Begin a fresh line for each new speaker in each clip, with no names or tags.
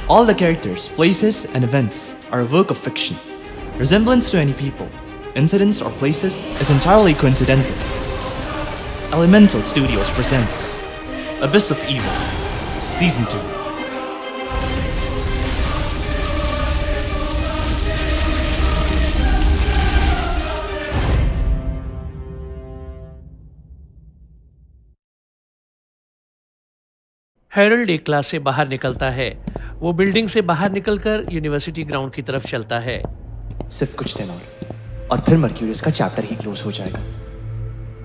All the characters, places, and events are a work of fiction. Resemblance to any people, incidents, or places is entirely coincidental. Elemental Studios presents Abyss of Evil, Season 2.
Harald एक class से बाहर निकलता है। वो building से बाहर निकलकर university ground की तरफ चलता है।
सिर्फ कुछ दिन और फिर मर्क्यूरियस का चैप्टर ही क्लोज हो जाएगा।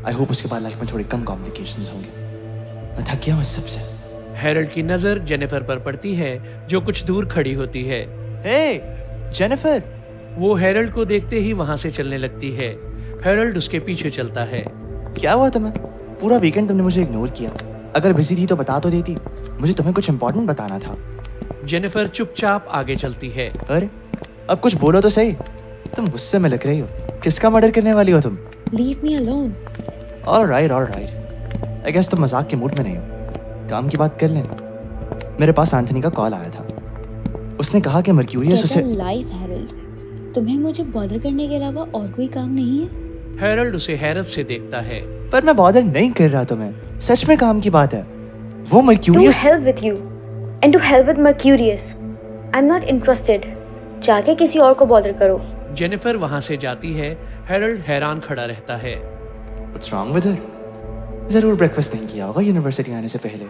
आई होप उसके बाद लाइफ में थोड़े कम कॉम्प्लिकेशंस होंगे। मैं थक गया हूँ इस सबसे।
हैरल्ड की नजर जेनिफर पर पड़ती है जो कुछ दूर खड़ी होती है।
हे, जेनिफर!
वो हैरल्ड को देखते ही वहां से चलने लगती है। हैरल्ड उसके पीछे चलता है।
क्या हुआ तुम्हें? पूरा वीकेंड तुमने मुझे इग्नोर किया। अगर बिजी थी तो बता तो देती। मुझे तुम्हें कुछ इम्पोर्टेंट बताना था।
जेनिफर चुपचाप आगे चलती है।
अरे, अब कुछ बोलो तो सही। तुम गुस्से में लग रही हो। किसका मर्डर करने वाली हो तुम?
Leave me alone.
All right. I guess तुम मजाक के मूड में नहीं हो। काम की बात कर लें। मेरे पास एंथनी का कॉल आया था। उसने कहा कि मर्क्यूरियस उसे
लाइफ हैरल्ड, तुम्हें मुझे बॉदर करने के अलावा और कोई काम नहीं है?
हैरल्ड उसे हैरत से देखता है।
पर मैं बॉदर नहीं कर रहा तुम्हें। सच में काम की बात है। वो mercurius
To hell with you and to hell with Mercurius. I'm not interested. जाके किसी और को बॉदर करो।
जेनिफर वहां से जाती है। हैरल्ड हैरान खड़ा रहता है।
What's wrong with her? जरूर ब्रेकफास्ट नहीं किया होगा यूनिवर्सिटी आने से पहले।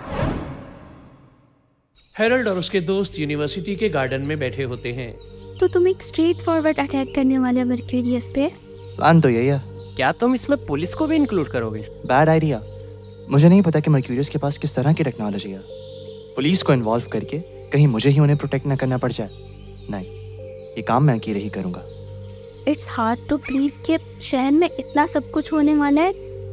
हैरल्ड और उसके दोस्त यूनिवर्सिटी के गार्डन में बैठे होते हैं।
तो तुम एक स्ट्रेट फॉरवर्ड अटैक करने वाले मर्क्यूरियस पे?
प्लान तो यही है।
क्या तुम इसमें पुलिस को भी इंक्लूड करोगे?
Bad idea. मुझे नहीं पता कि मर्क्यूरियस के पास किस तरह की टेक्नोलॉजी है। पुलिस को इन्वॉल्व करके कहीं मुझे ही उन्हें प्रोटेक्ट न करना पड़ जाए। नहीं, ये काम मैं अकेले ही करूंगा।
इट्स हार्ड टू बिलीव कि शहर में इतना सब कुछ होने वाला है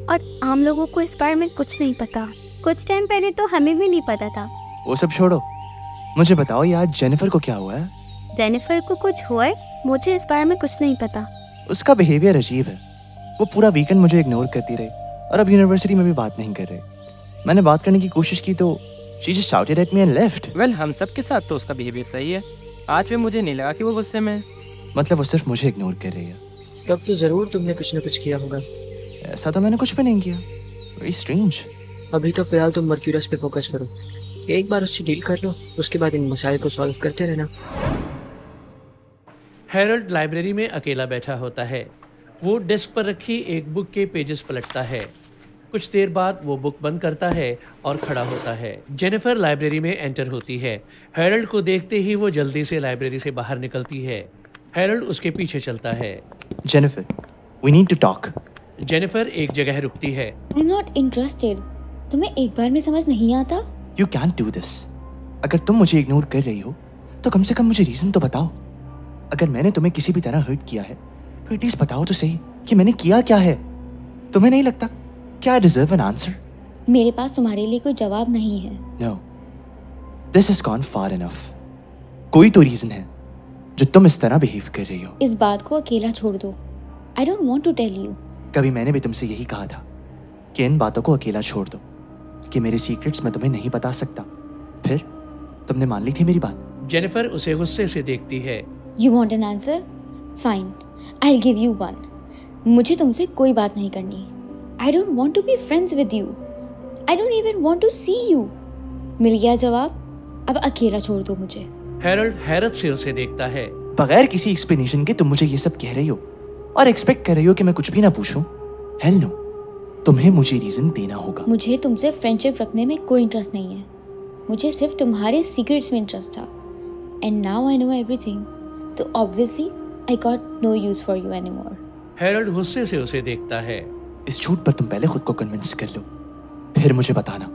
और आम लोगों को इस बारे में कुछ नहीं पता। कुछ टाइम पहले तो हमें भी नहीं पता था।
वो सब छोड़ो, मुझे बताओ ये आज जेनिफर को क्या हुआ है?
जेनिफर को कुछ हुआ है? मुझे इस बारे में कुछ नहीं पता।
उसका बिहेवियर अजीब है। वो पूरा वीकेंड मुझे इग्नोर करती रही और अब यूनिवर्सिटी में भी बात नहीं कर रही। मैंने बात करने की कोशिश की तो she just shouted at me and left.
Well, हम सब के साथ तो उसका बिहेवियर सही है। आज भी मुझे नहीं लगा कि वो गुस्से में है।
मतलब वो सिर्फ मुझे इग्नोर कर रही है।
तब तो जरूर तुमने कुछ न कुछ किया होगा।
ऐसा तो मैंने कुछ भी नहीं किया। Very strange.
अभी तो फिलहाल तुम मर्क्यूरियस पे फोकस करो। एक बार उससे डील कर लो, उसके बाद इन मसाइल को सॉल्व करते रहना।
हैरल्ड लाइब्रेरी में अकेला बैठा होता है। वो डेस्क पर रखी एक बुक के पेजेस पलटता है। कुछ देर बाद वो बुक बंद करता है और खड़ा होता है। जेनिफर लाइब्रेरी में एंटर होती है। हैरल्ड को देखते ही वो जल्दी से लाइब्रेरी से बाहर निकलती है। हैरल्ड उसके पीछे चलता है।
Jennifer, we need to talk.
Jennifer एक जगह रुकती है।
I'm not interested. तुम्हें एक बार में समझ नहीं आता?
You can't do this. अगर तुम मुझे इग्नोर कर रही हो तो कम से कम मुझे रीजन तो बताओ। अगर मैंने तुम्हें किसी भी तरह हर्ट किया है तो एटलीस्ट बताओ तो सही कि मैंने किया क्या है। तुम्हें नहीं लगता क्या I deserve an answer?
मेरे पास तुम्हारे लिए कोई जवाब नहीं है।
No. This has gone far enough. कोई तो रीजन है जो तुम इस तरह बिहेव कर रही हो।
इस बात को अकेला छोड़ दो। I don't want to tell you.
कभी मैंने भी तुमसे यही कहा था कि इन बातों को अकेला छोड़ दो, कि मेरे सीक्रेट्स मैं तुम्हें नहीं बता सकता। फिर तुमने मान ली थी मेरी बात।
जेनिफर उसे गुस्से से देखती है।
You want an answer? Fine. I'll give you one. मुझे तुमसे कोई बात नहीं करनी। I don't want to be friends with you. I don't even want to see you. मिल गया जवाब। अब अकेला छोड़ दो मुझे।
हैरल्ड हैरत से उसे देखता है।
बगैर किसी एक्सप्लेनेशन के तुम मुझे ये सब कह रही हो और एक्सपेक्ट कर रही हो कि मैं कुछ भी ना पूछूं? हेल नो, तुम्हें मुझे रीजन देना होगा।
मुझे तुमसे फ्रेंडशिप रखने में कोई इंटरेस्ट नहीं है। मुझे सिर्फ तुम्हारे सीक्रेट्स में इंटरेस्ट था। And now I know everything. तो obviously I got no use for you anymore.
Harold गुस्से से उसे देखता है।
इस झूठ पर तुम पहले खुद को कन्विंस कर लो, फिर मुझे बताना।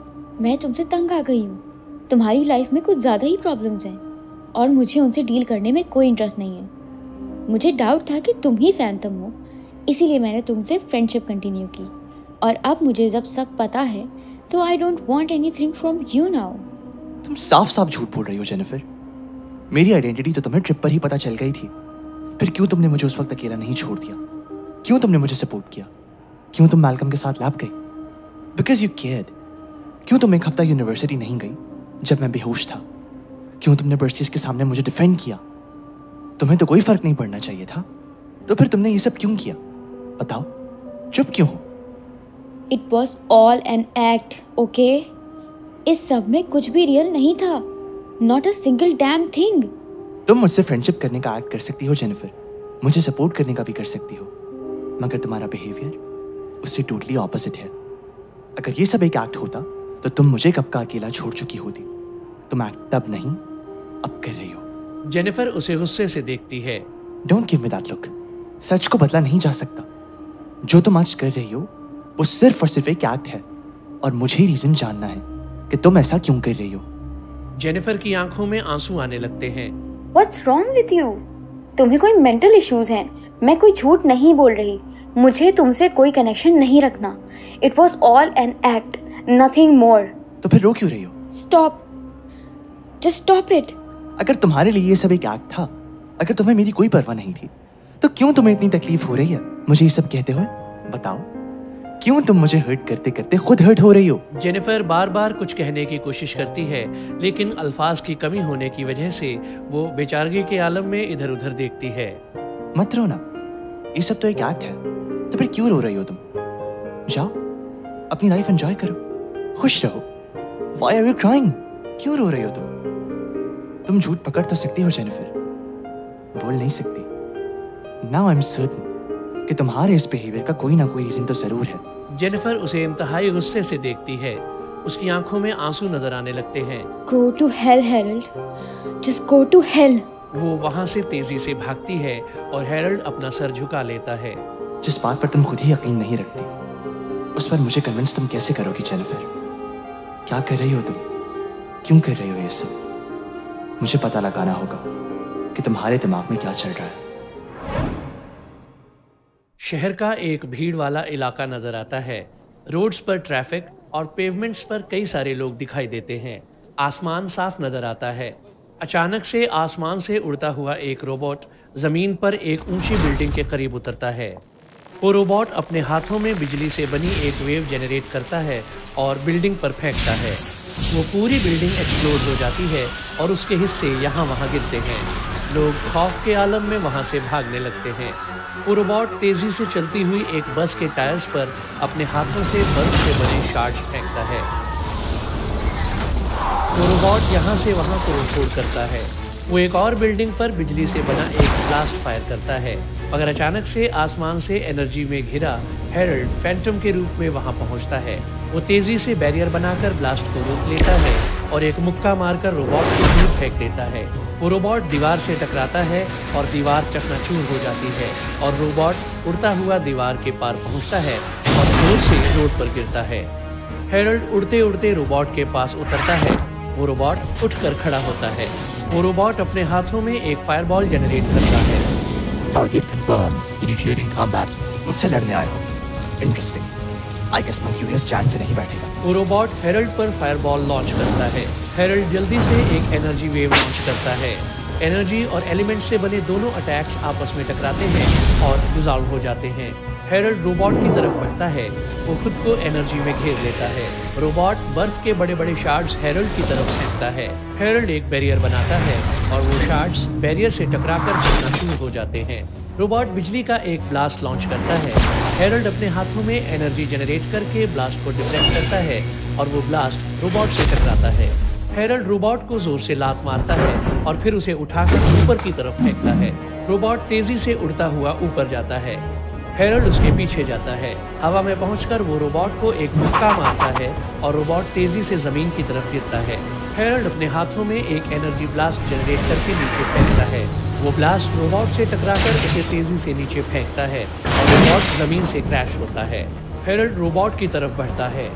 मैं तुमसे तंग आ गई हूँ। तुम्हारी लाइफ में कुछ ज़्यादा ही प्रॉब्लम्स हैं और मुझे उनसे डील करने में कोई इंटरेस्ट नहीं है। मुझे डाउट था कि तुम ही फैंटम हो, इसीलिए मैंने तुमसे फ्रेंडशिप कंटिन्यू की। और अब मुझे जब सब पता है तो I don't want anything from you now.
तुम साफ साफ झूठ बोल रही हो जेनिफर। मेरी आइडेंटिटी तो तुम्हें ट्रिप पर ही पता चल गई थी। फिर क्यों तुमने मुझे उस वक्त अकेला नहीं छोड़ दिया? क्यों तुमने मुझे सपोर्ट किया? क्यों तुम मैल्कम के साथ लैब गई? Because you cared. क्यों तुम एक हफ्ता यूनिवर्सिटी नहीं गई जब मैं बेहोश था? क्यों तुमने बर्सियस के सामने मुझे डिफेंड किया? तुम्हें तो कोई फर्क नहीं पड़ना चाहिए था, तो फिर तुमने ये सब क्यों किया? बताओ, चुप क्यों हो?
It was all an act, okay? इस सब में कुछ भी रियल नहीं था, not a single damn thing.
तुम मुझसे फ्रेंडशिप करने का एक्ट कर सकती हो जेनिफर, मुझे सपोर्ट करने का भी कर सकती हो, मगर तुम्हारा बिहेवियर उससे टोटली ऑपोजिट है। अगर ये सब एक एक्ट होता तो तुम मुझे कब का अकेला छोड़ चुकी होती। तुम एक्ट तब नहीं, अब कर रही हो।
जेनिफर उसे गुस्से से देखती है।
Don't give me that look. सच को बदला नहीं जा सकता। जो तुम आज कर रही हो वो सिर्फ और सिर्फ एक एक्ट है, और मुझे रीजन जानना है कि तुम ऐसा क्यों कर रही हो।
जेनिफर की आंखों में आंसू आने लगते हैं।
What's wrong with you? तुम्हें कोई मेंटल इश्यूज हैं? मैं कोई झूठ नहीं बोल रही, मुझे तुमसे कोई कनेक्शन नहीं रखना। It was all an act, nothing more.
तो फिर रो क्यों रही हो?
Stop, just stop it.
अगर तुम्हारे लिए ये सब एक एक्ट था, अगर तुम्हें मेरी कोई परवाह नहीं थी, तो क्यों तुम्हें इतनी तकलीफ हो रही है मुझे ये सब कहते हुए? बताओ, क्यों तुम मुझे हर्ट करते करते खुद हर्ट हो रही हो?
जेनिफर बार बार कुछ कहने की कोशिश करती है, लेकिन अल्फाज की कमी होने की वजह से वो बेचारगी के आलम में इधर उधर देखती है।
मत रो ना, ये सब तो एक एक्ट है, तो फिर क्यों रो रही हो तुम? जाओ अपनी लाइफ एंजॉय करो, खुश रहो। Why are you crying? क्यों रो रही हो तुम झूठ पकड़ तो सकती हो जेनिफर, बोल नहीं सकती। Now I'm certain कि तुम्हारे इस बिहेवियर का कोई ना कोई रीजन तो जरूर है।
जेनिफर उसे इंतहाई गुस्से से देखती है। उसकी आंखों में आंसू नजर आने लगते हैं।
Go to hell, Harold. Just go to hell.
वो वहाँ से तेजी से भागती है और हैरोल्ड अपना सर झुका लेता है।
जिस बात पर तुम खुद ही यकीन नहीं रखती, उस पर मुझे कन्विंस तुम कैसे करोगी जेनिफर? क्या कर रही हो तुम? क्यों कर रही हो ये सब? मुझे पता लगाना होगा कि तुम्हारे दिमाग में क्या चल रहा है।
शहर का एक भीड़ वाला इलाका नजर आता है। रोड्स पर ट्रैफिक और पेवमेंट्स पर कई सारे लोग दिखाई देते हैं। आसमान साफ नजर आता है। अचानक से आसमान से उड़ता हुआ एक रोबोट जमीन पर एक ऊंची बिल्डिंग के करीब उतरता है। वो रोबोट अपने हाथों में बिजली से बनी एक वेव जनरेट करता है और बिल्डिंग पर फेंकता है। वो पूरी बिल्डिंग एक्सप्लोड हो जाती है और उसके हिस्से यहाँ वहाँ गिरते हैं। लोग खौफ के आलम में वहाँ से भागने लगते हैं। वो रोबोट तेजी से चलती हुई एक बस के टायर्स पर अपने हाथों से बर्फ से बने शार्ट्स फेंकता है। वो रोबोट यहाँ से वहाँ तोड़-फोड़ करता है। वो एक और बिल्डिंग पर बिजली से बना एक ब्लास्ट फायर करता है, मगर अचानक से आसमान से एनर्जी में घिरा हैरोल्ड फैंटम के रूप में वहाँ पहुँचता है। वो तेजी से बैरियर बनाकर ब्लास्ट को रोक लेता है और एक मुक्का मारकर रोबोट को दूर फेंक देता है। वो रोबोट दीवार से टकराता है और दीवार चकनाचूर हो जाती है और रोबोट उड़ता हुआ दीवार के पार पहुँचता है और जोर से रोड पर गिरता है। हैरोल्ड उड़ते उड़ते रोबोट के पास उतरता है। वो रोबोट उठकर खड़ा होता है। वो रोबोट अपने हाथों में एक फायरबॉल जनरेट करता है।
Target confirmed. Initiating combat.
मुझसे लड़ने आए हो? इंटरेस्टिंग। आई गेस मर्क्यूरियस जान से नहीं बैठेगा।
वो रोबोट हैरोल्ड पर फायरबॉल लॉन्च करता है। हैरोल्ड जल्दी से एक एनर्जी वेव लॉन्च करता है। एनर्जी और एलिमेंट से बने दोनों अटैक्स आपस में टकराते हैं और डिसॉल्व हो जाते हैं। हैरोल्ड रोबोट की तरफ बढ़ता है। वो खुद को एनर्जी में घेर लेता है। रोबोट बर्फ के बड़े बड़े शार्ड्स हैरोल्ड की तरफ फेंकता है। हैरोल्ड एक बैरियर बनाता है और वो शार्ड्स बैरियर से टकराकर चकनाचूर हो जाते हैं। रोबोट बिजली का एक ब्लास्ट लॉन्च करता है। हैरोल्ड अपने हाथों में एनर्जी जनरेट करके ब्लास्ट को डिफ्लेक्ट करता है और वो ब्लास्ट रोबोट से टकराता है। हैरोल्ड रोबोट को जोर से लात मारता है और फिर उसे उठाकर ऊपर की तरफ फेंकता है। रोबोट तेजी से उड़ता हुआ ऊपर जाता है। हैरोल्ड उसके पीछे जाता है। हवा में पहुंचकर वो रोबोट को एक मुक्का मारता है और रोबोट तेजी से जमीन की तरफ गिरता है। हैरोल्ड अपने हाथों में एक एनर्जी ब्लास्ट जनरेट करके नीचे फेंकता है। वो ब्लास्ट रोबोट से टकराकर उसे तेजी से नीचे फेंकता है और रोबोट जमीन से क्रैश होता है। हैरोल्ड रोबोट की तरफ बढ़ता है।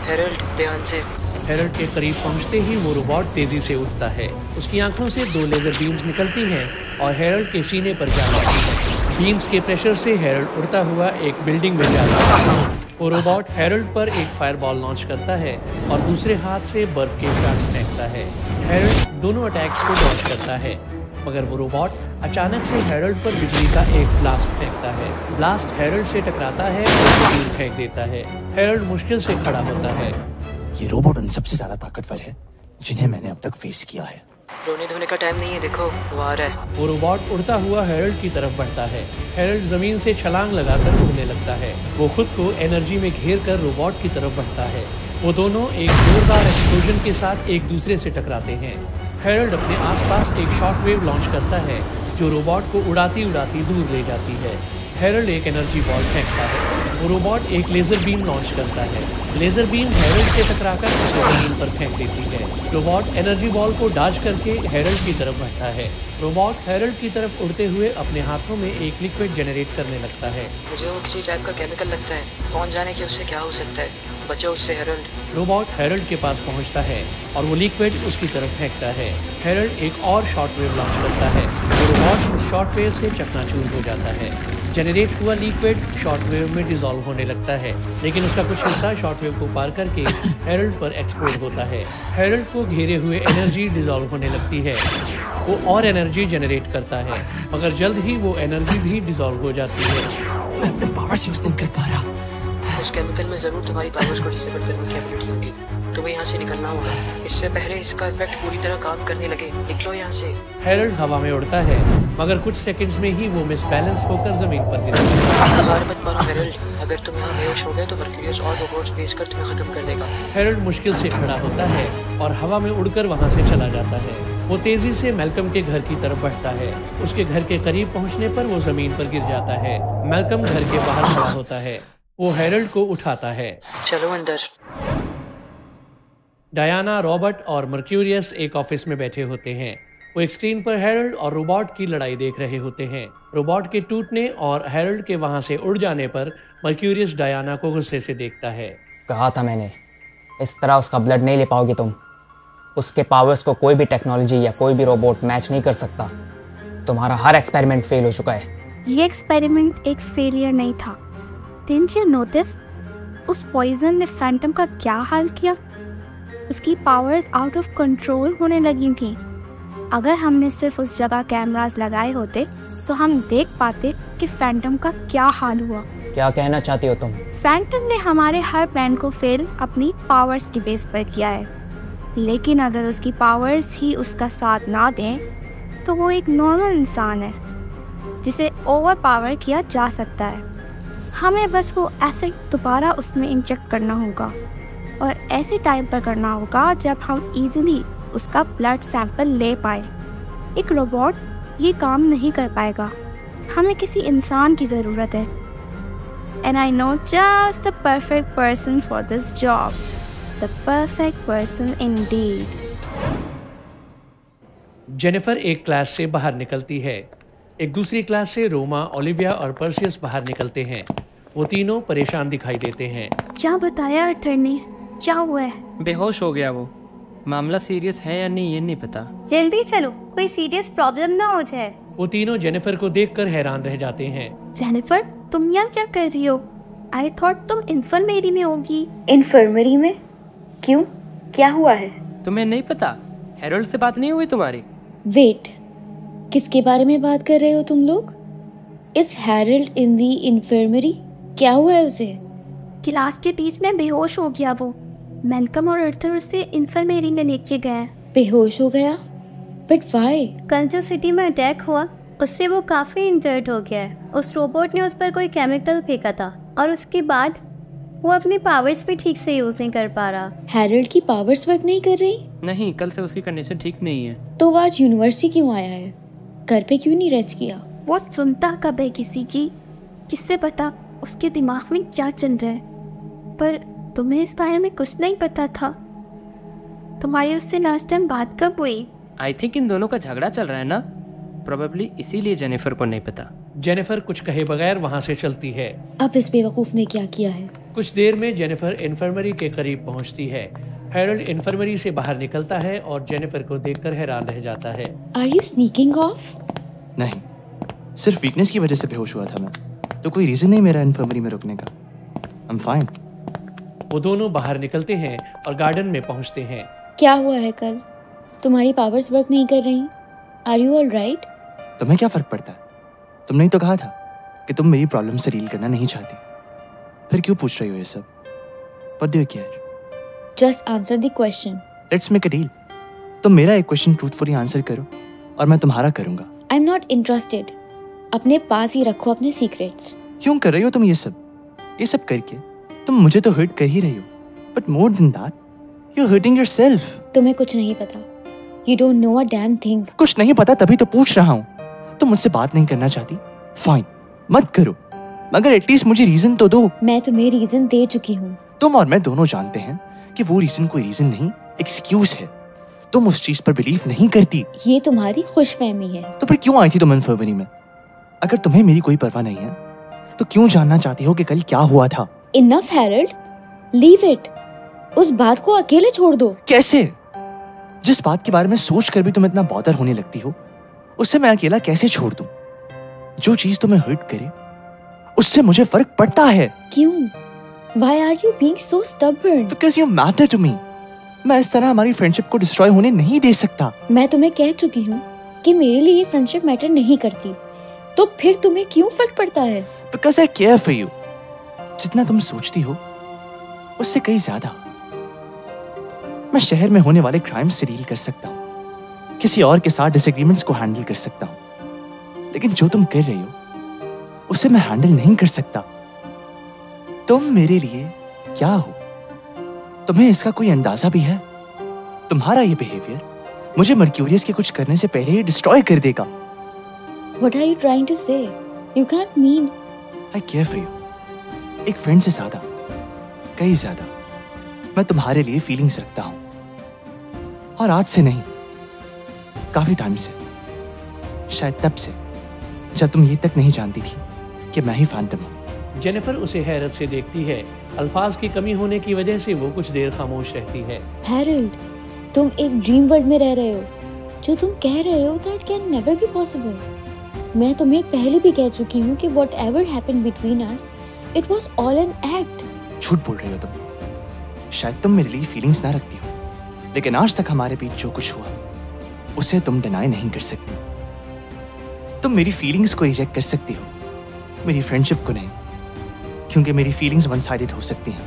हैरोल्ड ध्यान से।
हैरोल्ड के करीब पहुंचते ही वो रोबोट तेजी से उठता है। उसकी आंखों से 2 लेजर बीम्स निकलती हैं और हैरोल्ड के सीने पर जा लगती है। बीम्स के प्रेशर से हैरोल्ड उड़ता हुआ एक बिल्डिंग में जा रहा है। वो रोबोट हैरोल्ड पर एक फायरबॉल लॉन्च करता है और दूसरे हाथ से बर्फ के शार्ट्स फेंकता है। हैरोल्ड दोनों अटैक्स को डॉज करता है, मगर वो रोबोट अचानक से हैरोल्ड पर बिजली का एक ब्लास्ट फेंकता है। ब्लास्ट हैरोल्ड से टकराता है और उसे दूर फेंक देता है। हैरोल्ड मुश्किल से खड़ा होता है।
ये रोबोट उन सबसे ज्यादा ताकतवर है जिन्हें मैंने अब तक फेस किया है।
रोने धोने का टाइम नहीं है, देखो वो आ रहा है।
वो रोबोट उड़ता हुआ हेरल्ड की तरफ बढ़ता है। हेरल्ड जमीन से छलांग लगाकर उड़ने लगता है। वो खुद को एनर्जी में घेर कर रोबोट की तरफ बढ़ता है। वो दोनों एक जोरदार एक्सप्लोजन के साथ एक दूसरे से टकराते हैं। हेरल्ड अपने आसपास एक शॉर्टवेव लॉन्च करता है जो रोबोट को उड़ाती उड़ाती दूर ले जाती है। हेरल्ड एक एनर्जी बॉल फेंकता है। वो रोबोट एक लेजर बीम लॉन्च करता है। लेजर बीम हेरल्ड से टकराकर उसे जमीन पर फेंक देती है। रोबोट एनर्जी बॉल को डॉज करके हेरल्ड की तरफ बढ़ता है। रोबोट हेरल्ड की तरफ उड़ते हुए अपने हाथों में एक लिक्विड जनरेट करने लगता है।
मुझे वो किसी टाइप का केमिकल लगता है, कौन जाने कि उससे क्या हो सकता है। बचो उससे हेरल्ड।
रोबोट हेरल्ड के पास पहुंचता है और वो लिक्विड उसकी तरफ फेंकता है। हेरल्ड एक और शॉर्टवेव लॉन्च करता है। वो रोबोट उस शॉर्टवेव से चकनाचूर हो जाता है। जनरेट हुआ लिक्विड शॉर्टवेव में डिसॉल्व होने लगता है, लेकिन उसका कुछ हिस्सा शॉर्टवेव को पार करके हेरल्ड पर एक्सप्लोड होता है। हेरल्ड को घेरे हुए एनर्जी डिसॉल्व होने लगती है। वो और एनर्जी जनरेट करता है, मगर जल्द ही वो एनर्जी भी डिसॉल्व हो जाती है।
मैं अपने पावर्स यूज नहीं कर पा रहा। उस केमिकल में जरूर तुम्हारी पावर्स को डिसेबल करने की एबिलिटी होगी। तुम्हें यहाँ से निकलना होगा, इससे पहले इसका इफेक्ट पूरी तरह काम करने लगे। निकलो यहाँ से।
हेरल्ड हवा में उड़ता है, मगर कुछ सेकंड्स में ही वो मिसबैलेंस होकर जमीन पर गिरता है।
हार मत मानो हेरल्ड, अगर तुम यहाँ बेहोश हो गए तो मर्क्यूरियस और रोबोट्स भेजकर तुम्हें खत्म कर देगा।
हेरल्ड मुश्किल से खड़ा होता है और हवा में उड़कर वहाँ से चला जाता है। वो तेजी से मैल्कम के घर की तरफ बढ़ता है। उसके घर के करीब पहुँचने पर वो जमीन पर गिर जाता है। मैल्कम घर के बाहर खड़ा होता है। वो हेरल्ड को उठाता है।
चलो अंदर।
डायना, रॉबर्ट और मर्क्यूरियस एक ऑफिस में बैठे होते हैं। वो एक स्क्रीन पर हेरल्ड और रोबोट की लड़ाई देख रहे होते हैं। रोबोट के टूटने और हेरल्ड के वहां से उड़ जाने पर मर्क्यूरियस डायना को गुस्से से देखता है।
कहा था मैंने, इस तरह उसका ब्लड नहीं ले पाओगी तुम। उसके पावर्स को कोई भी टेक्नोलॉजी या कोई भी रोबोट मैच नहीं कर सकता। तुम्हारा हर एक्सपेरिमेंट फेल हो चुका है।
ये एक्सपेरिमेंट एक फेलियर नहीं था। डिडंट यू नोटिस उस पॉइजन ने फैंटम का क्या हाल किया? उसकी पावर्स आउट ऑफ कंट्रोल होने लगी थी। अगर हमने सिर्फ उस जगह कैमरास लगाए होते तो हम देख पाते कि फैंटम का क्या हाल हुआ।
क्या कहना चाहती हो तुम?
फैंटम ने हमारे हर प्लान को फेल अपनी पावर्स की बेस पर किया है, लेकिन अगर उसकी पावर्स ही उसका साथ ना दें तो वो एक नॉर्मल इंसान है जिसे ओवर पावर किया जा सकता है। हमें बस वो एसिड दोबारा उसमें इंजेक्ट करना होगा और ऐसे टाइम पर करना होगा जब हम इजीली उसका ब्लड सैंपल ले पाए। एक रोबोट ये काम नहीं कर पाएगा। हमें किसी इंसान की ज़रूरत है। And I know just the perfect person for this job. The perfect person Indeed.
Jennifer एक क्लास से बाहर निकलती है। एक दूसरी क्लास से रोमा, ओलिविया और पर्सियस बाहर निकलते हैं। वो तीनों परेशान दिखाई देते हैं।
क्या बताया अटर्नी, क्या हुआ है?
बेहोश हो गया वो। मामला सीरियस है या नहीं ये नहीं पता।
जल्दी चलो, कोई सीरियस प्रॉब्लम ना हो जाए।
वो तीनों जेनिफर को देखकर हैरान रह जाते हैं।
जेनिफर, तुम यहाँ क्या कर रही हो? आई थॉट तुम इन्फर्मरी में होगी।
इन्फर्मरी में? क्यों, क्या हुआ है?
तुम्हें नहीं पता? हेरल्ड से बात नहीं हुई तुम्हारी?
वेट, किसके बारे में बात कर रहे हो तुम लोग? Is Harold in the infirmary? क्या हुआ है उसे?
क्लास के बीच में बेहोश हो गया वो। मैल्कम और अर्थर उसे इन्फर्मेरी में लेके गए।
बेहोश हो गया? But why?
कल जो सिटी में अटैक हुआ उससे वो काफ़ी इंजर्ड हो गया है। उस रोबोट ने उस पर कोई केमिकल फेंका था और उसके बाद वो अपनी पावर्स भी ठीक से यूज़ नहीं कर पा रहा।
हैरल्ड की पावर्स वर्क नहीं कर रही?
नहीं, कल से उसकी कंडीशन ठीक नहीं है।
तो वो आज यूनिवर्सिटी क्यों आया है? घर पे क्यों नहीं रेस्ट किया?
वो सुनता कब है किसी की? किससे पता उसके दिमाग में क्या चल रहा है? पर तुम्हें इस बारे में कुछ नहीं पता था। तुम्हारी उससे लास्ट टाइम बात कब हुई?
आई थिंक इन दोनों का झगड़ा चल रहा है ना, प्रोबेबली इसीलिए जेनिफर को नहीं पता।
जेनिफर कुछ कहे बगैर वहाँ से चलती है।
अब इस बेवकूफ ने क्या किया है?
कुछ देर में जेनिफर इन्फर्मरी के करीब पहुँचती है। हैरल्ड इन्फर्मरी से बाहर निकलता है और जेनिफर को देखकर हैरान रह जाता है।
Are you sneaking off?
नहीं, सिर्फ वीकनेस की वजह से बेहोश हुआ था मैं, तो कोई रीजन नहीं मेरा इन्फर्मरी में रुकने का। I am fine.
वो दोनों बाहर निकलते हैं और गार्डन में पहुंचते हैं।
क्या हुआ है कल? तुम्हारी पावर्स वर्क नहीं कर रही? Are you all right?
तुम्हें क्या फर्क पड़ता है? तुमने ही तो कहा था कि तुम मेरी प्रॉब्लम से डील करना नहीं चाहती। फिर क्यों पूछ रही हो ये सब? What do you care?
Just answer the question.
Let's make a deal. तुम मेरा एक क्वेश्चन ट्रूथफुली आंसर करो और मैं तुम्हारा करूंगा।
I am not interested. अपने पास ही रखो अपने सीक्रेट्स।
क्यों कर रही हो तुम ये सब करके तुम मुझे तो हर्ट कर ही रही हो, but more than that you are hurting yourself.
तुम्हें कुछ नहीं पता। You don't know a damn thing.
कुछ नहीं पता तभी तो पूछ रहा हूँ। तुम मुझसे बात नहीं करना चाहती, फाइन, मत करो, मगर एटलीस्ट मुझे रीजन तो दो।
मैं तुम्हें रीजन दे चुकी हूँ।
तुम और मैं दोनों जानते हैं कि वो रीजन कोई रीजन नहीं, एक्सक्यूज है। तुम उस चीज पर बिलीव नहीं करती।
ये तुम्हारी खुशफहमी है।
तो फिर क्यों आई थी तुम फरवरी में? अगर तुम्हें मेरी कोई परवाह नहीं है तो क्यों जानना चाहती हो कि कल क्या हुआ था?
Enough Harold, leave it. उस बात को अकेले छोड़ दो।
कैसे? जिस बात के बारे में सोच कर भी तुम इतना बॉदर होने लगती हो, उससे मैं अकेला कैसे छोड़ दूं? जो चीज तुम्हें हर्ट करे उससे मुझे फर्क पड़ता है।
क्यों? Why are you being so stubborn?
Because you matter to me. मैं इस तरह हमारी फ्रेंडशिप को डिस्ट्रॉय होने नहीं दे सकता।
मैं तुम्हें कह चुकी हूँ कि मेरे लिए ये फ्रेंडशिप मैटर नहीं करती, तो फिर तुम्हें क्यों फर्क पड़ता है?
Because I care for you. जितना तुम सोचती हो उससे कहीं ज्यादा। मैं शहर में होने वाले क्राइम्स से डील कर सकता हूँ, किसी और के साथ डिसएग्रीमेंट्स को हैंडल कर सकता हूँ, लेकिन जो तुम कर रही हो उसे मैं हैंडल नहीं कर सकता। तुम मेरे लिए क्या हो? तुम्हें इसका कोई अंदाजा भी है? तुम्हारा ये बिहेवियर मुझे मर्क्यूरियस के कुछ करने से पहले ही डिस्ट्रॉय कर देगा।
What are you trying to say? You can't mean.
I care for you. एक फ्रेंड से ज्यादा, कहीं ज्यादा, मैं तुम्हारे लिए फीलिंग्स रखता हूँ। और आज से नहीं, काफी टाइम से, शायद तब से जब तुम ये तक नहीं जानती थी कि मैं ही फैंटम हूँ।
जेनिफर उसे हैरत से देखती है। अल्फाज की कमी होने की वजह से वो कुछ देर खामोश रहती है।
हैरल्ड, तुम एक ड्रीम वर्ल्ड में रह रहे हो। जो तुम कह रहे हो that can never be possible. मैं तुम्हें पहले भी कह चुकी हूँ कि whatever happened between us, it was all an act.
झूठ बोल रही हो तुम। शायद तुम मेरे लिए फीलिंग्स ना रखती हो, लेकिन आज तक हमारे बीच जो कुछ हुआ उसे तुम डिनाई नहीं कर सकती। तुम मेरी फीलिंग्स को रिजेक्ट कर सकती हो, मेरी फ्रेंडशिप को नहीं, क्योंकि मेरी फीलिंग्स वन साइडेड हो सकती हैं,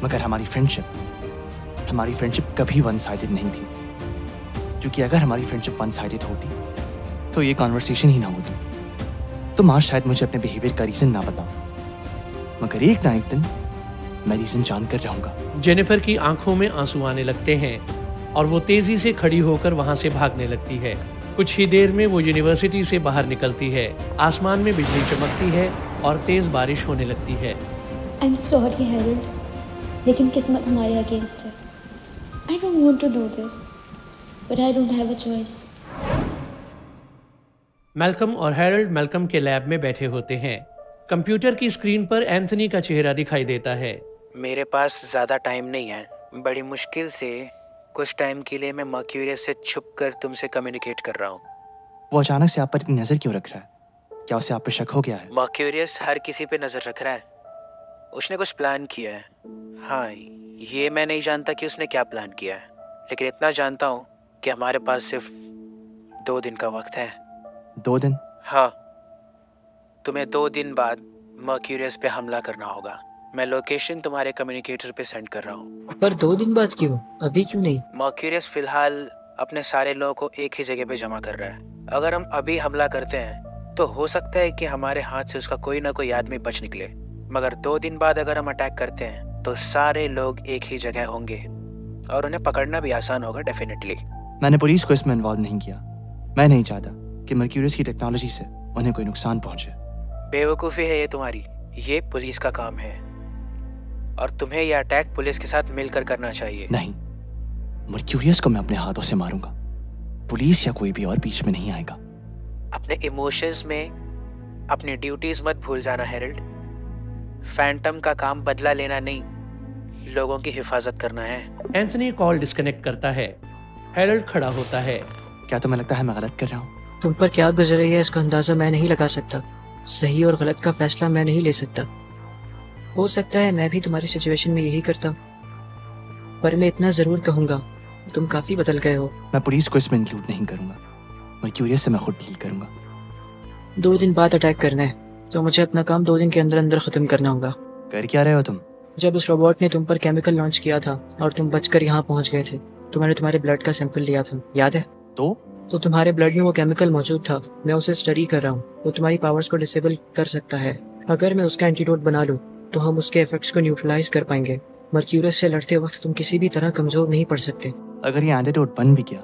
मगर हमारी फ्रेंडशिप कभी वन साइडेड नहीं थी। क्योंकि अगर हमारी फ्रेंडशिप वन साइडेड होती तो ये कॉन्वर्सेशन ही ना होती। तुम आज शायद मुझे अपने बिहेवियर का रीजन ना बताओ, मगर एक ना एक दिन मैं रीजन जानकर रहूंगा।
जेनिफर की आंखों में आंसू आने लगते हैं और वो तेजी से खड़ी होकर वहां से भागने लगती है। कुछ ही देर में वो यूनिवर्सिटी से बाहर निकलती है। आसमान में बिजली चमकती है और तेज बारिश होने लगती है।
आई एम सॉरी हैरल्ड, लेकिन किस्मत हमारे अगेंस्ट है। I don't want to do this, but I don't have a choice.
Malcolm और हैरल्ड मैल्कम के लैब में बैठे होते हैं। कंप्यूटर की स्क्रीन पर एंथनी का चेहरा दिखाई देता है।
मेरे पास ज़्यादा टाइम नहीं है। बड़ी मुश्किल से कुछ टाइम के लिए मैं मर्क्यूरियस से छुपकर तुमसे कम्युनिकेट कर रहा हूँ।
वो अचानक से आप पर इतनी नजर क्यों रख रहा है? क्या उसे आप पे शक हो गया है?
मर्क्यूरियस हर किसी पे नजर रख रहा है। उसने कुछ प्लान किया है। हाँ, ये मैं नहीं जानता कि उसने क्या प्लान किया है, लेकिन इतना जानता हूँ कि हमारे पास सिर्फ 2 दिन का वक्त है।
2 दिन?
हाँ, तुम्हें 2 दिन बाद मर्क्यूरियस पे हमला करना होगा। मैं लोकेशन तुम्हारे कम्युनिकेटर पे सेंड कर रहा हूँ।
पर 2 दिन बाद क्यों? अभी क्यों नहीं?
मर्क्यूरियस फिलहाल अपने सारे लोगों को एक ही जगह पे जमा कर रहा है। अगर हम अभी हमला करते हैं तो हो सकता है कि हमारे हाथ से उसका कोई ना कोई आदमी बच निकले, मगर 2 दिन बाद अगर हम अटैक करते हैं तो सारे लोग एक ही जगह होंगे और उन्हें पकड़ना भी आसान होगा। डेफिनेटली।
मैंने पुलिस को इसमें इन्वॉल्व नहीं किया। मैं नहीं चाहता कि मर्क्यूरियस की टेक्नोलॉजी से उन्हें कोई नुकसान पहुंचे।
बेवकूफ़ी है ये तुम्हारी। ये पुलिस का काम है और तुम्हें यह अटैक पुलिस के साथ मिलकर करना चाहिए।
नहीं, मर्क्यूरियस को मैं अपने हाथों से मारूंगा। पुलिस या कोई भी और बीच में नहीं आएगा।
अपने इमोशंस में अपनी ड्यूटीज मत भूल जाना हैरल्ड। फैंटम का काम बदला लेना नहीं, लोगों की हिफाजत करना है।
एंथनी कॉल डिस्कनेक्ट करता है। हैरल्ड खड़ा होता है।
क्या तुम्हें लगता है मैं गलत कर रहा हूँ?
तुम पर क्या गुजर रही है इसका अंदाजा मैं नहीं लगा सकता। सही और गलत का फैसला मैं नहीं ले सकता। हो सकता है मैं भी तुम्हारी सिचुएशन में यही करता, पर मैं इतना जरूर कहूँगा तुम काफी बदल गए हो।
मैं पुलिस को इसमें इंक्लूड नहीं करूंगा। मर्क्यूरियस से मैं खुद डील करूंगा।
2 दिन बाद अटैक करना है तो मुझे अपना काम 2 दिन के अंदर अंदर खत्म करना होगा।
कर क्या रहे हो तुम?
जब उस रोबोट ने तुम पर केमिकल लॉन्च किया था और तुम बचकर यहाँ पहुँच गए थे, तो मैंने तुम्हारे ब्लड का सैंपल लिया था, याद है?
तो
तुम्हारे ब्लड में वो केमिकल मौजूद था। मैं उसे स्टडी कर रहा हूँ। वो तुम्हारी पावर्स को डिसेबल कर सकता है। अगर मैं उसका एंटीडोट बना लूँ तो हम उसके इफेक्ट्स को न्यूट्रलाइज कर पाएंगे। मर्क्यूरस से लड़ते वक्त तुम किसी भी तरह कमजोर नहीं पड़ सकते।
अगर ये एंटीडोट बन भी गया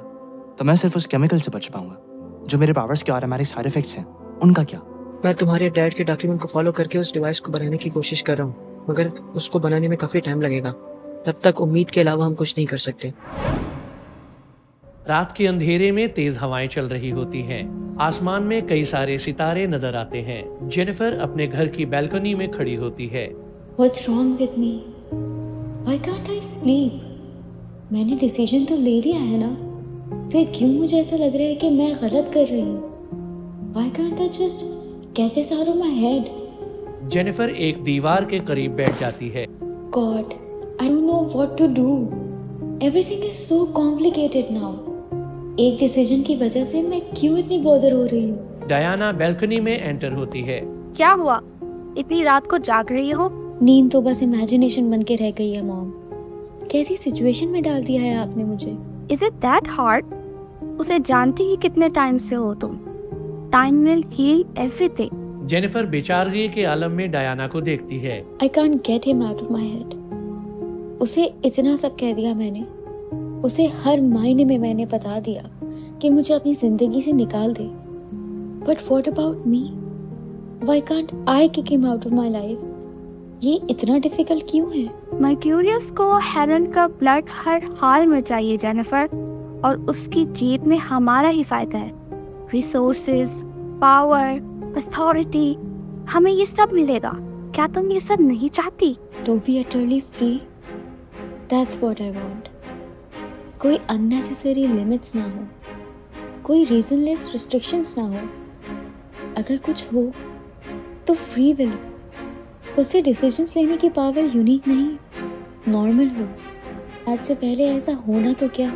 तो मैं सिर्फ उस केमिकल से बच पाऊंगा। जो मेरे पावर्स के ऑटोमेटिक साइड इफेक्ट्स हैं उनका क्या?
मैं तुम्हारे डैड के डॉक्यूमेंट को फॉलो करके उस डिवाइस को बनाने की कोशिश कर रहा हूँ, मगर उसको बनाने में काफी टाइम लगेगा। तब तक उम्मीद के अलावा हम कुछ नहीं कर सकते।
रात के अंधेरे में तेज हवाएं चल रही होती हैं। आसमान में कई सारे सितारे नजर आते हैं। जेनिफर अपने घर की बैल्कनी में खड़ी होती है।
What's wrong with me? Why can't I sleep? मैंने डिसीजन तो ले लिया है ना, फिर क्यों मुझे ऐसा लग रहा है कि मैं गलत कर रही हूँ? Why can't I just get this out of my head?
Jennifer एक दीवार के करीब बैठ जाती है।
God, I don't know what to do. Everything is so complicated now. एक डिसीजन की वजह से मैं क्यों इतनी बॉदर हो रही हूँ?
डायना बैल्कनी में एंटर होती है।
क्या हुआ? इतनी रात को जाग रही हो?
नींद तो बस इमेजिनेशन बन के रह गई है मॉम। कैसी सिचुएशन में डाल दिया है आपने मुझे।
Is it that hard? उसे जानती ही कितने टाइम से हो तुम। Time will heal everything.
Jennifer बेचारगी के आलम में डायना को देखती है।
I can't get him out of my head. उसे इतना सब कह दिया मैंने। उसे हर मायने में मैंने बता दिया कि मुझे अपनी जिंदगी से निकाल दे। But what about me? Why can't I kick him out of my life? ये इतना डिफिकल्ट क्यों है?
मर्क्यूरियस को हेरल्ड का ब्लड हर हाल में चाहिए जेनिफर, और उसकी जीत में हमारा ही फायदा है। रिसोर्सेज, पावर, अथॉरिटी, हमें ये सब मिलेगा। क्या तुम ये सब नहीं चाहती?
To be utterly free, that's what I want. कोई unnecessary limits ना हो, कोई reasonless restrictions ना हो। अगर कुछ हो तो फ्री विल, उससे डिसीजंस लेने की पावर यूनिक नहीं, नॉर्मल हो। आज से पहले ऐसा होना तो क्या,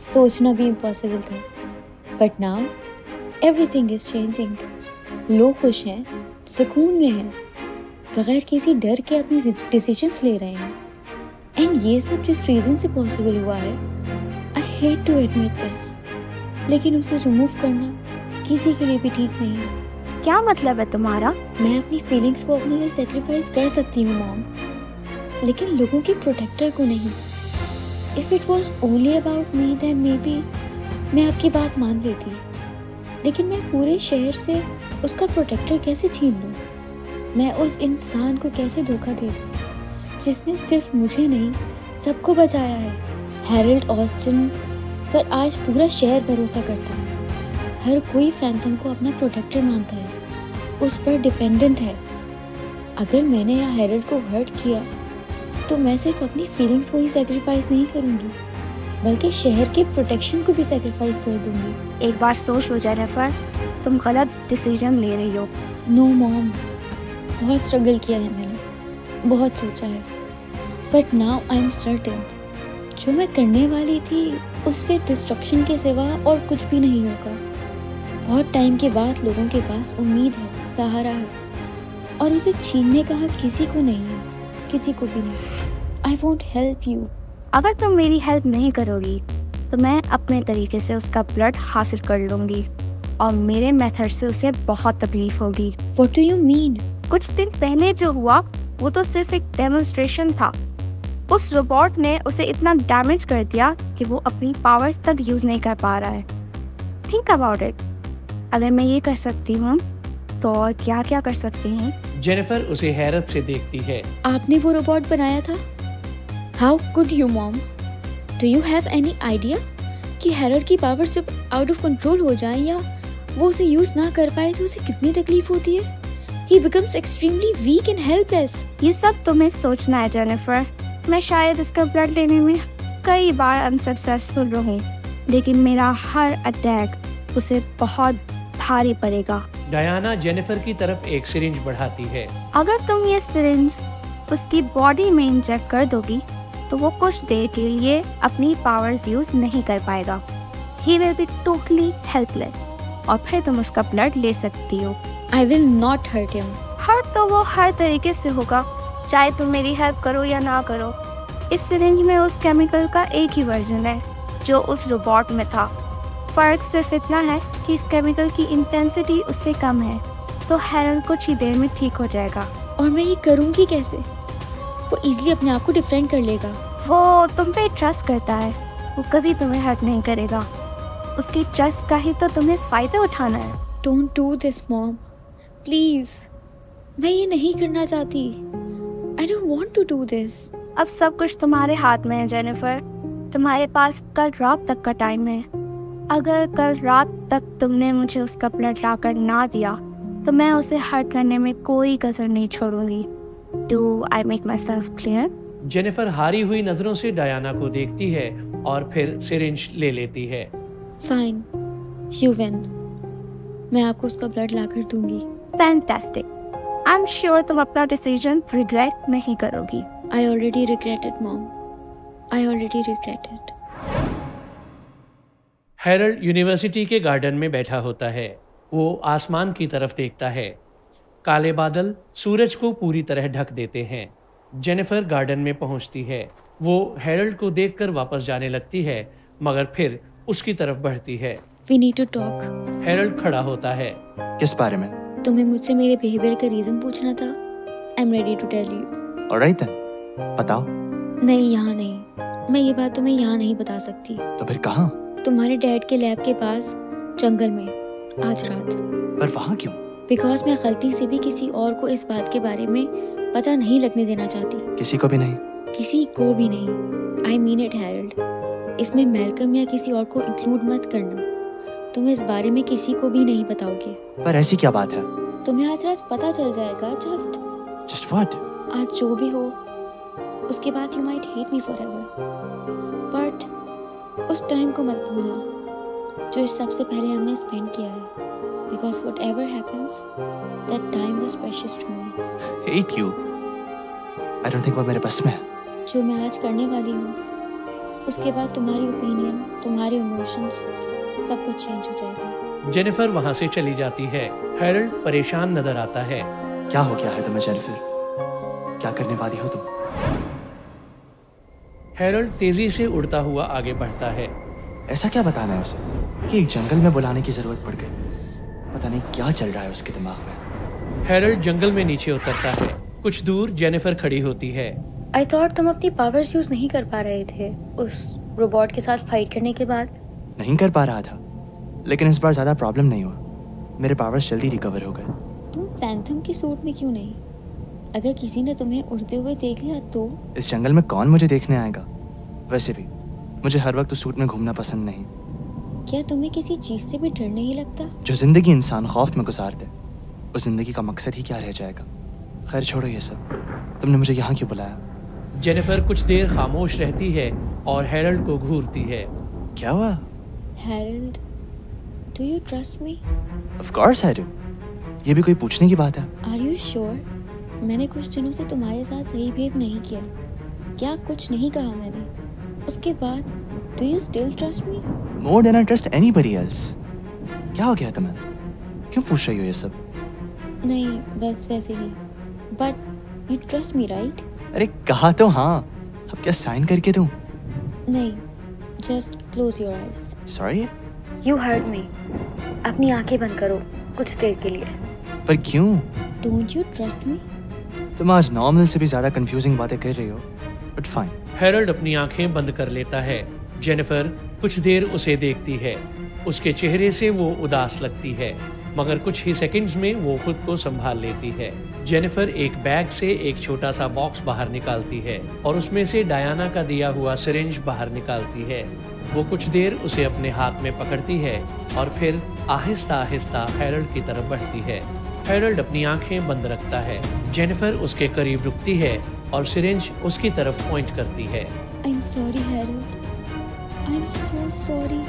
सोचना भी इम्पॉसिबल था। But now everything is changing. लोग खुश हैं, सुकून में हैं, बगैर किसी डर के अपनी डिसीजंस ले रहे हैं। एंड ये सब जिस रीजन से पॉसिबल हुआ है, I hate to admit this, लेकिन उसे रिमूव करना किसी के लिए भी ठीक नहीं है।
क्या मतलब है तुम्हारा?
मैं अपनी फीलिंग्स को अपने लिए सेक्रीफाइस कर सकती हूँ मॉम, लेकिन लोगों के प्रोटेक्टर को नहीं। If it was only about me then maybe मैं आपकी बात मान लेती, लेकिन मैं पूरे शहर से उसका प्रोटेक्टर कैसे छीन लूँ? मैं उस इंसान को कैसे धोखा दे दूँ जिसने सिर्फ मुझे नहीं सबको बचाया है? हैरल्ड ऑस्टिन पर आज पूरा शहर भरोसा करता है। हर कोई फैंटम को अपना प्रोटेक्टर मानता है, उस पर डिपेंडेंट है। अगर मैंने या हैरल्ड को हर्ट किया तो मैं सिर्फ अपनी फीलिंग्स को ही सैक्रिफाइस नहीं करूंगी, बल्कि शहर के प्रोटेक्शन को भी सैक्रिफाइस कर दूंगी।
एक बार सोच लो जेनिफर, तुम गलत डिसीजन ले रही हो।
नो मॉम, बहुत स्ट्रगल किया है मैंने, बहुत सोचा है, but now I am certain जो मैं करने वाली थी उससे डिस्ट्रक्शन के सिवा और कुछ भी नहीं होगा। बहुत टाइम के बाद लोगों के पास उम्मीद है, सहारा है, और उसे छीनने का हक किसी को नहीं है, किसी को भी नहीं। I want help you.
अगर तुम मेरी हेल्प नहीं करोगी तो मैं अपने तरीके से उसका ब्लड हासिल कर लूंगी, और मेरे मेथड से उसे बहुत तकलीफ होगी।
What do you mean?
कुछ दिन पहले जो हुआ वो तो सिर्फ एक डेमोन्स्ट्रेशन था। उस रोबोट ने उसे इतना डैमेज कर दिया कि वो अपनी पावर्स तक यूज नहीं कर पा रहा है। थिंक अबाउट इट, अगर मैं ये कर सकती हूँ तो और क्या क्या कर सकती हूँ?
जेनिफर उसे हैरत से देखती है।
आपने वो रोबोट बनाया था? How could you mom? Do you have any idea कि हैरल्ड की पावर जब आउट ऑफ कंट्रोल हो जाए या वो उसे यूज ना कर पाए तो उसे कितनी तकलीफ होती है? He becomes extremely weak and helpless.
ये सब तुम्हें सोचना है जेनिफर। मैं शायद इसका ब्लड लेने में कई बार अनसक्सेसफुल रहूं, लेकिन मेरा हर अटैक उसे बहुत भारी पड़ेगा।
डायना जेनिफर की तरफ एक सिरिंज बढ़ाती है।
अगर तुम ये सिरिंज उसकी बॉडी में इंजेक्ट कर दोगी तो वो कुछ देर के लिए अपनी पावर्स यूज नहीं कर पाएगा। He will be totally helpless, और फिर तुम उसका ब्लड ले सकती हो।
I will not hurt him.
Hurt तो वो हर तरीके से होगा, चाहे तुम मेरी हेल्प करो या ना करो। इस सिरिंज में उस केमिकल का एक ही वर्जन है जो उस रोबोट में था। फ़र्क सिर्फ इतना है कि इस केमिकल की इंटेंसिटी उससे कम है, तो हैरल्ड कुछ ही देर में ठीक हो जाएगा।
और मैं ये करूँगी कैसे? वो इजीली अपने आप को डिफेंड कर लेगा।
वो तुम पे ट्रस्ट करता है, वो कभी तुम्हें हर्ट नहीं करेगा। उसकी ट्रस्ट का ही तो तुम्हें फ़ायदा उठाना है।
Don't do this mom, please. मैं ये नहीं करना चाहती। I don't want to do this.
अब सब कुछ तुम्हारे हाथ में है जेनिफर। तुम्हारे पास कल रात तक का टाइम है। अगर कल रात तक तुमने मुझे उसका ब्लड लाकर ना दिया तो मैं उसे हर्ट करने में कोई कसर नहीं छोड़ूंगी। Do I make myself clear?
Jennifer हारी हुई नजरों से डायना को देखती है और फिर सिरिंज ले लेती है।
Fine, you win. मैं आपको उसका ब्लड लाकर दूंगी।
फैंटास्टिक। आई एम श्योर तुम अपना डिसीजन रिग्रेट नहीं करोगी।
I already regret it mom, I already regret it.
Harold university के गार्डन में बैठा होता है। वो आसमान की तरफ देखता है। काले बादल सूरज को पूरी तरह ढक देते हैं। जेनिफर गार्डन में पहुंचती है। वो हैरल्ड को देखकर वापस जाने लगती है, मगर फिर उसकी तरफ बढ़ती है।
We need to talk.
Harold खड़ा होता है।
किस बारे में?
तुम्हें मुझसे मेरे बिहेवियर का रीजन पूछना था। I'm ready to tell you.
Alright then, बताओ।
नहीं, यहाँ नहीं। मैं ये बात तुम्हें यहाँ नहीं बता सकती।
तो फिर कहाँ?
तुम्हारे डैड के लैब के पास जंगल में आज रात।
पर वहाँ क्यों?
बिकॉज मैं गलती से भी किसी और को इस बात के बारे में पता नहीं लगने देना चाहती।
किसी को भी नहीं?
किसी को भी नहीं। I mean it Harold. इसमें मैल्कम या किसी और को इंक्लूड मत करना। तुम इस बारे में किसी को भी नहीं बताओगे।
पर ऐसी क्या बात है?
तुम्हें आज रात पता चल जाएगा।
Just what?
आज जो भी हो, उसके बाद you might hate me forever. But उस टाइम को मत भूलना जो इस सबसे पहले हमने स्पेंड किया है। Because whatever happens, that time was precious to me.
Hate you? I don't think वो मेरे बस में है।
जो मैं आज करने वाली हूँ, उसके बाद तुम्हारी ओपिनियन, तुम्हारे इमोशंस, सब कुछ चेंज हो जाएगा।
जेनिफर वहाँ से चली जाती है। हैरल्ड परेशान नजर आता है।
क्या हो गया है तुम्हें जेनिफर? क्या करने वाली हो तुम?
हैरल्ड तेजी से उड़ता हुआ आगे बढ़ता है।
ऐसा क्या बताना है उसे कि एक जंगल में बुलाने की जरूरत पड़ गई? पता नहीं क्या चल रहा है उसके दिमाग में।
हैरल्ड जंगल में नीचे उतरता है। कुछ दूर जेनिफर खड़ी होती है।
आई थॉट तुम अपनी पावर्स यूज नहीं कर पा रहे थे उस रोबोट के साथ फाइट करने के बाद।
नहीं कर पा रहा था, लेकिन इस बार ज्यादा प्रॉब्लम नहीं हुआ। मेरे पावर्स जल्दी रिकवर हो गए।
तुम फैंथम की सूट में क्यों नहीं? अगर किसी ने तुम्हें उड़ते हुए देख लिया तो?
इस जंगल में कौन मुझे देखने आएगा? वैसे भी मुझे हर वक्त उस सूट में घूमना पसंद नहीं।
क्या तुम्हें किसी चीज से भी डर नहीं लगता?
जो जिंदगी इंसान खौफ में गुजार दे, उस जिंदगी का मकसद ही क्या रह जाएगा? खैर छोड़ो ये सब। तुमने मुझे यहाँ क्यों बुलाया?
जेनिफर कुछ देर खामोश रहती है और हैरल्ड को घूरती है।
क्या हुआ?
Harold, do you trust me?
Of course I do. ये भी कोई पूछने की बात है?
Are you sure? मैंने कुछ दिनों से तुम्हारे साथ सही बिहेव नहीं किया। क्या कुछ नहीं कहा मैंने? उसके बाद do you still trust me?
More than I trust anybody else. क्या हो गया तुम्हें? क्यों पूछ रही हो ये सब?
नहीं, बस वैसे ही। But you trust me, right?
अरे कहा तो हाँ। अब क्या साइन करके दूं?
नहीं, just close your eyes.
Sorry?
You heard me. अपनी आंखें बंद करो कुछ देर के लिए।
पर क्यों?
Don't you trust me?
तुम आज नॉर्मल से भी ज्यादा कंफ्यूजिंग बातें कर रही हो, but fine.
हैरल्ड अपनी आंखें बंद कर लेता है। जेनिफर कुछ देर उसे देखती है। उसके चेहरे से वो उदास लगती है, मगर कुछ ही सेकंड्स में वो खुद को संभाल लेती है। जेनिफर एक बैग से एक छोटा सा बॉक्स बाहर निकालती है और उसमें से डायना का दिया हुआ सिरिंज बाहर निकालती है। वो कुछ देर उसे अपने हाथ में पकड़ती है और फिर आहिस्ता आहिस्ता हैरल्ड की तरफ बढ़ती है। हैरल्ड अपनी आंखें बंद रखता है। जेनिफर उसके करीब रुकती है और सिरिंज उसकी तरफ पॉइंट करती है।
I'm sorry, Harold. I'm so sorry.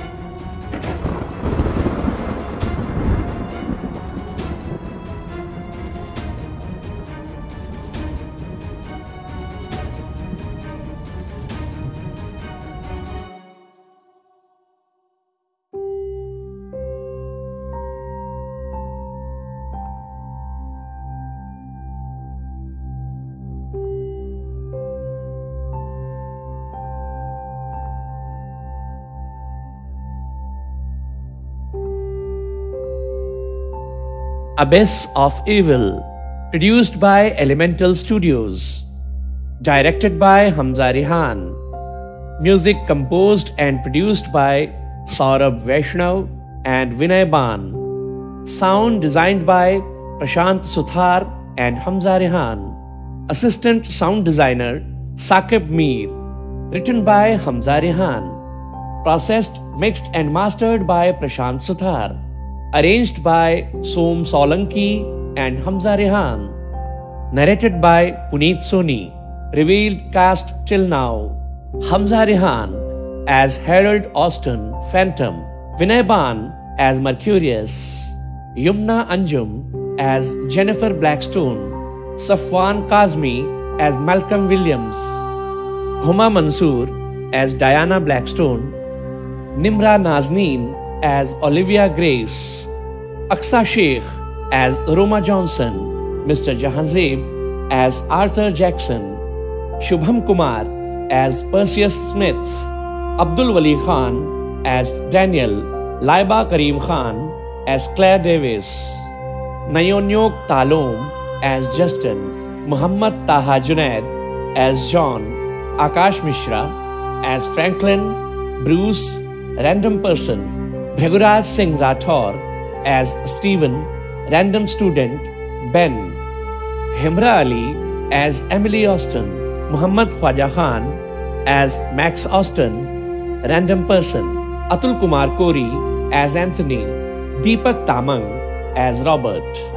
Abyss of Evil, produced by Elemental Studios, directed by Hamza Rehan, music composed and produced by Saurabh Vaishnav and Vinay Ban, sound designed by Prashant Suthar and Hamza Rehan, assistant sound designer Saqib Mir, written by Hamza Rehan, processed, mixed and mastered by Prashant Suthar, arranged by Som Solanki and Hamza Rehan, narrated by Puneet Soni. Revealed cast till now: Hamza Rehan as Harold Austin, Phantom; Vinay Ban as Mercurius; Yumna Anjum as Jennifer Blackstone; Safwan Kazmi as Malcolm Williams; Huma Mansoor as Diana Blackstone; Nimra Nazneen as Olivia Grace; Aksa Sheikh as Roma Johnson; Mr. Jahanzeb as Arthur Jackson; Shubham Kumar as Perseus Smith; Abdul Wali Khan as Daniel; Laiba Kareem Khan as Claire Davis; Nayonyok Talom as Justin; Muhammad Taha Junaid as John; Akash Mishra as Franklin; Bruce, random person; Bhaguraj Singh Rathor as Stephen, random student, Ben; Himra Ali as Emily Austin; Muhammad Khwaja Khan as Max Austin, random person; Atul Kumar Kori as Anthony; Deepak Tamang as Robert.